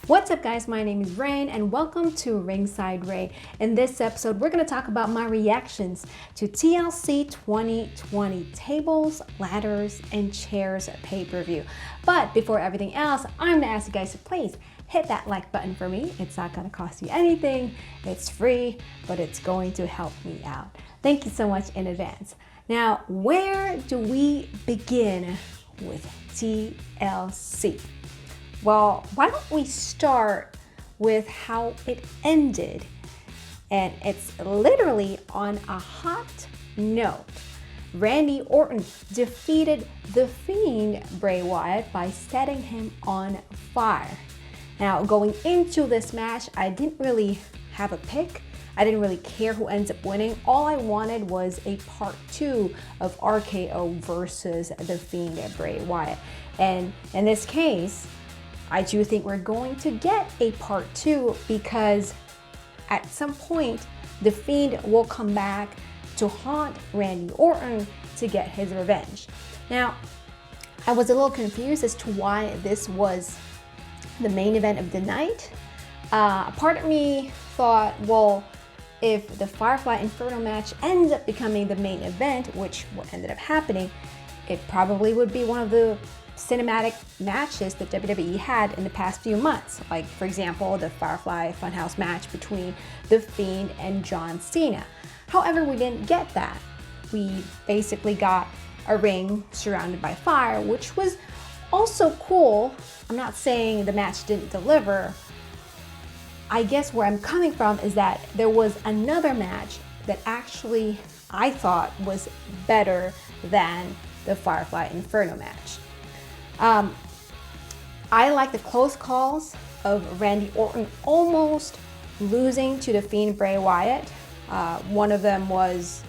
What's up guys, my name is Rain and welcome to Ringside Ray. In this episode, we're going to talk about my reactions to TLC 2020 tables, ladders, and chairs pay-per-view. But before everything else, I'm going to ask you guys to please hit that like button for me. It's not going to cost you anything, it's free, but it's going to help me out. Thank you so much in advance. Now, where do we begin with TLC? Well, why don't we start with how it ended? And it's literally on a hot note. Randy Orton defeated the Fiend Bray Wyatt by setting him on fire. Now, going into this match, I didn't really have a pick. I didn't really care who ends up winning. All I wanted was a part 2 of RKO versus the Fiend Bray Wyatt. And in this case, I do think we're going to get a part 2 because at some point, the Fiend will come back to haunt Randy Orton to get his revenge. Now, I was a little confused as to why this was the main event of the night. Part of me thought, well, if the Firefly Inferno match ends up becoming the main event, which what ended up happening, it probably would be one of the cinematic matches that WWE had in the past few months. Like, for example, the Firefly Funhouse match between The Fiend and John Cena. However, we didn't get that. We basically got a ring surrounded by fire, which was also cool. I'm not saying the match didn't deliver. I guess where I'm coming from is that there was another match that actually I thought was better than the Firefly Inferno match. I like the close calls of Randy Orton almost losing to the Fiend Bray Wyatt. One of them was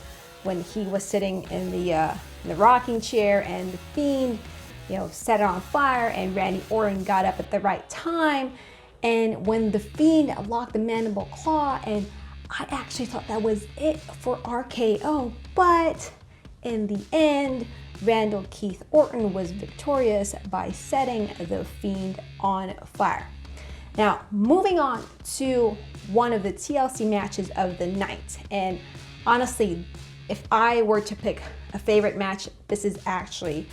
when he was sitting in the rocking chair and the Fiend, set it on fire, and Randy Orton got up at the right time. And when the Fiend locked the mandible claw, and I actually thought that was it for RKO, but in the end, Randall Keith Orton was victorious by setting the Fiend on fire. Now, moving on to one of the TLC matches of the night. And honestly, if I were to pick a favorite match, this is actually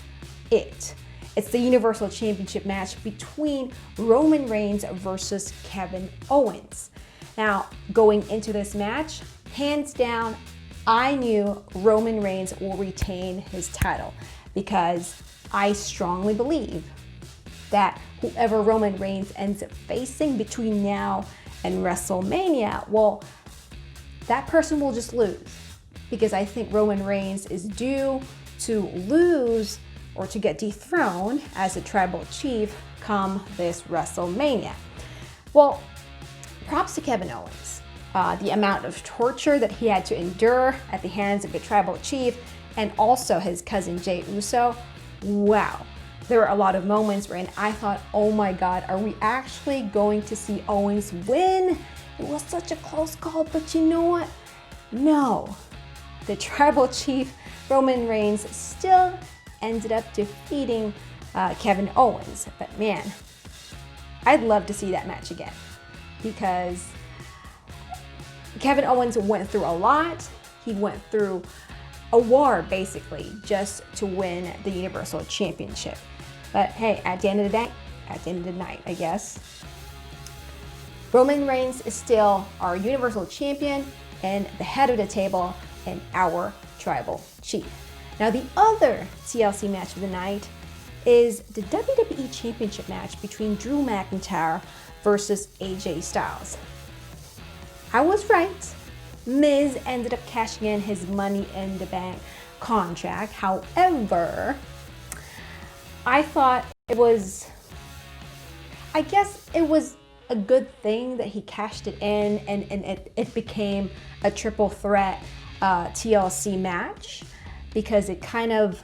it. It's the Universal Championship match between Roman Reigns versus Kevin Owens. Now, going into this match, hands down, I knew Roman Reigns will retain his title because I strongly believe that whoever Roman Reigns ends up facing between now and WrestleMania, well, that person will just lose because I think Roman Reigns is due to lose or to get dethroned as a tribal chief come this WrestleMania. Well, props to Kevin Owens. The amount of torture that he had to endure at the hands of the tribal chief and also his cousin Jey Uso. Wow. There were a lot of moments where I thought, oh my God, are we actually going to see Owens win? It was such a close call, but you know what? No. The tribal chief, Roman Reigns, still ended up defeating Kevin Owens. But man, I'd love to see that match again because Kevin Owens went through a lot. He went through a war, basically, just to win the Universal Championship. But hey, at the end of the night, I guess, Roman Reigns is still our Universal Champion and the head of the table and our tribal chief. Now, the other TLC match of the night is the WWE Championship match between Drew McIntyre versus AJ Styles. I was right. Miz ended up cashing in his Money in the Bank contract. However, I thought it was a good thing that he cashed it in and it became a triple threat TLC match because it kind of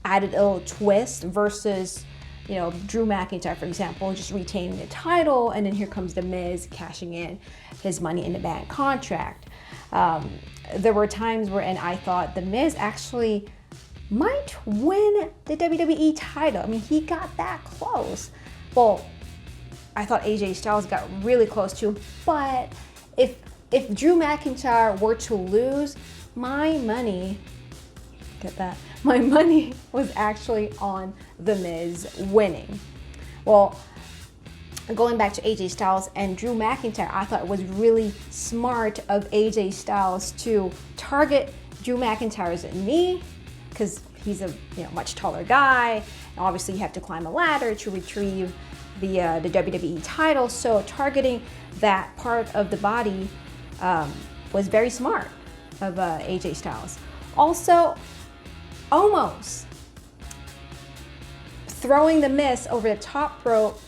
added a little twist versus Drew McIntyre, for example, just retaining the title, and then here comes The Miz cashing in his Money in the Bank contract. There were times where I thought The Miz actually might win the WWE title. I mean, he got that close. Well, I thought AJ Styles got really close to. But if Drew McIntyre were to lose, my money, get that? My money was actually on The Miz winning. Well, going back to AJ Styles and Drew McIntyre, I thought it was really smart of AJ Styles to target Drew McIntyre's knee, because he's a much taller guy, and obviously you have to climb a ladder to retrieve the WWE title. So targeting that part of the body was very smart of AJ Styles. Also, almost throwing the Miz over the top rope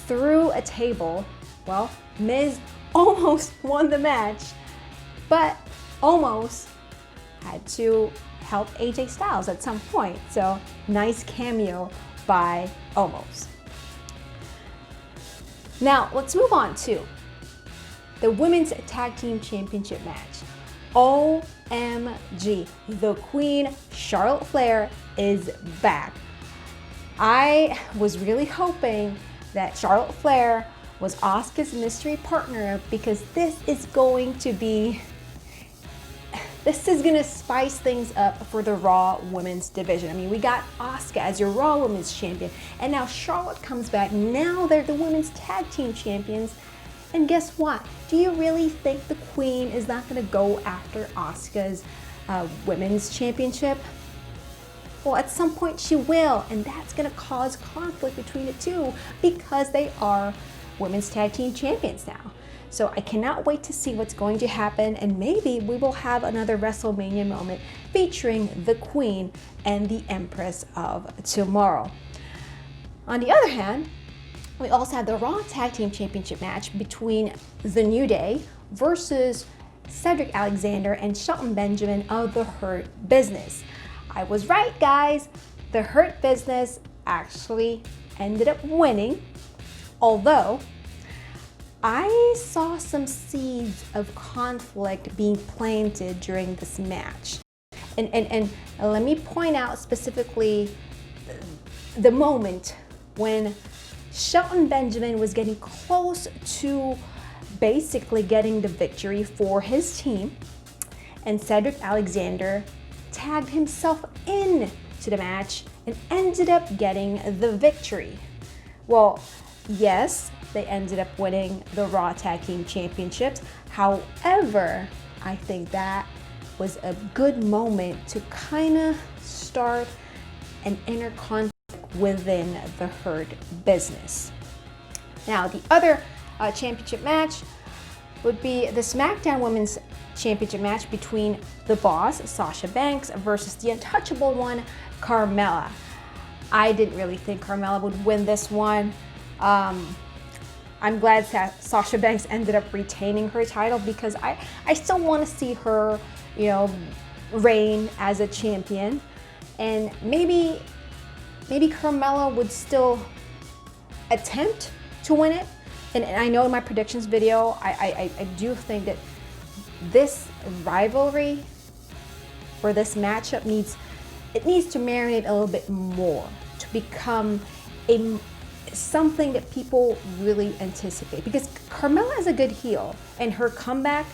through a table. Well, Miz almost won the match, but almost had to help AJ Styles at some point. So nice cameo by Omos. Now let's move on to the Women's Tag Team Championship match. OMG, the Queen, Charlotte Flair, is back. I was really hoping that Charlotte Flair was Asuka's mystery partner, because this is going to spice things up for the Raw Women's division. I mean, we got Asuka as your Raw Women's champion, and now Charlotte comes back. Now they're the Women's Tag Team champions. And guess what? Do you really think the Queen is not going to go after Asuka's Women's Championship? Well, at some point she will, and that's going to cause conflict between the two, because they are Women's Tag Team champions now. So I cannot wait to see what's going to happen, and maybe we will have another WrestleMania moment featuring the Queen and the Empress of Tomorrow. On the other hand, we also have the Raw Tag Team Championship match between The New Day versus Cedric Alexander and Shelton Benjamin of the Hurt Business. I was right, guys. The Hurt Business actually ended up winning, although I saw some seeds of conflict being planted during this match. And let me point out specifically the moment when Shelton Benjamin was getting close to basically getting the victory for his team, and Cedric Alexander tagged himself in to the match and ended up getting the victory. Well, yes, they ended up winning the Raw Tag Team Championships. However, I think that was a good moment to kind of start an inner conflict within the Hurt Business. Now, the other championship match would be the SmackDown Women's Championship match between the Boss, Sasha Banks, versus the untouchable one, Carmella. I didn't really think Carmella would win this one. I'm glad Sasha Banks ended up retaining her title, because I still want to see her, reign as a champion. And maybe Carmella would still attempt to win it. And I know in my predictions video, I do think that this rivalry, or this matchup, needs to marinate a little bit more to become something that people really anticipate. Because Carmella is a good heel, and her comeback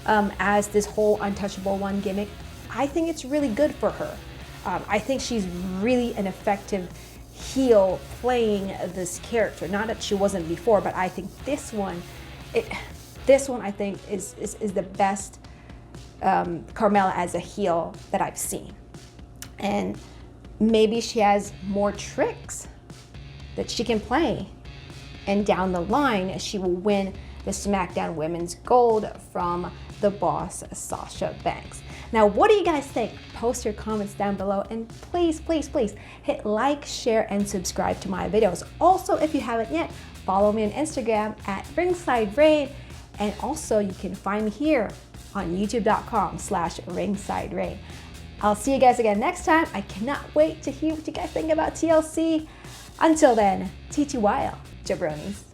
as this whole untouchable one gimmick, I think it's really good for her. I think she's really an effective heel playing this character. Not that she wasn't before, but I think this one I think is the best Carmella as a heel that I've seen. And maybe she has more tricks that she can play, and down the line she will win the SmackDown Women's Gold from the Boss, Sasha Banks. Now, what do you guys think? Post your comments down below, and please hit like, share, and subscribe to my videos. Also, if you haven't yet, follow me on Instagram at @RingsideRain, and also you can find me here on youtube.com/RingsideRain. I'll see you guys again next time. I cannot wait to hear what you guys think about TLC. Until then, TTYL, jabronis.